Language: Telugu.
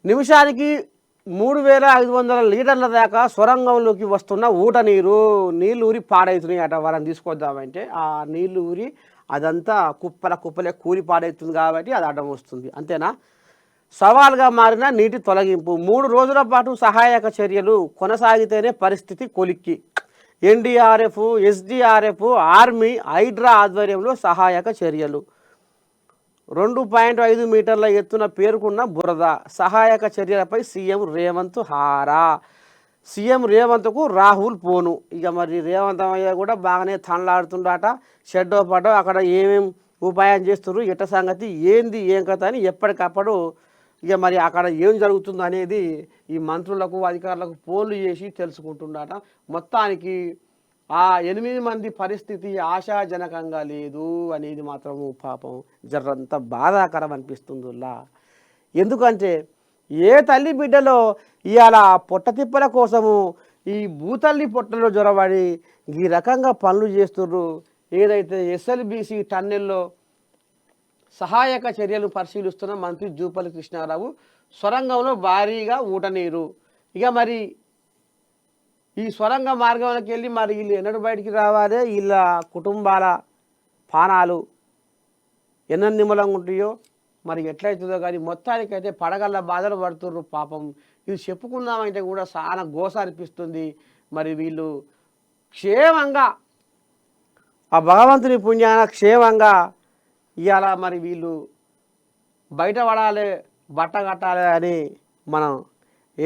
నిమిషానికి 3500 లీటర్ల దాకా సొరంగంలోకి వస్తున్న ఊట నీళ్ళు ఊరి పాడవుతున్నాయి అట. వాళ్ళని తీసుకొద్దామంటే ఆ నీళ్ళు ఊరి అదంతా కుప్పలే కూలి పాడవుతుంది కాబట్టి అది అడ్డం వస్తుంది. అంతేనా? సవాల్గా మారిన నీటి తొలగింపు. 3 రోజుల పాటు సహాయక చర్యలు కొనసాగితేనే పరిస్థితి కొలిక్కి. ఎన్డీఆర్ఎఫ్, ఎస్డీఆర్ఎఫ్, ఆర్మీ, హైడ్రా ఆధ్వర్యంలో సహాయక చర్యలు. 2.5 మీటర్ల ఎత్తున పేరుకున్న బురద. సహాయక చర్యలపై సీఎం రేవంత్ హారా. సీఎం రేవంత్కు రాహుల్ ఫోను. ఇక మరి రేవంత్ అయ్య కూడా బాగానే తనలాడుతుండట. షెడ్డో పడ్డో అక్కడ ఏమేం ఉపాయం చేస్తున్నారు, ఎట్ట సంగతి ఏంది ఏం కథ అని ఎప్పటికప్పుడు ఇక మరి అక్కడ ఏం జరుగుతుంది అనేది ఈ మంత్రులకు అధికారులకు ఫోన్లు చేసి తెలుసుకుంటుండట. మొత్తానికి ఆ 8 మంది పరిస్థితి ఆశాజనకంగా లేదు అనేది మాత్రము పాపం జర్రంత బాధాకరం అనిపిస్తుందిలా. ఎందుకంటే ఏ తల్లి బిడ్డలో ఇవాళ పొట్టతిప్పల కోసము ఈ భూతల్లి పొట్టలో జొరబడి ఈ రకంగా పనులు చేస్తుర్రు. ఏదైతే ఎస్ఎల్బీసీ టన్నెల్లో సహాయక చర్యలు పరిశీలిస్తున్న మంత్రి జూపల్లి కృష్ణారావు, సొరంగంలో భారీగా ఊట నీరు. ఇక మరి ఈ సొరంగ మార్గంలోకి వెళ్ళి మరి వీళ్ళు ఎన్నడూ బయటికి రావాలి, వీళ్ళ కుటుంబాల పానాలు ఎన్న నిమ్మలంగా ఉంటాయో మరి ఎట్లయితుందో. కానీ మొత్తానికైతే పడగళ్ళ బాధలు పడుతుర్రు పాపం. ఇది చెప్పుకుందామంటే కూడా చాలా గోస అనిపిస్తుంది. మరి వీళ్ళు క్షేమంగా ఆ భగవంతుని పుణ్యాన క్షేమంగా ఇవాళ మరి వీళ్ళు బయట పడాలి, బట్ట కట్టాలి అని మనం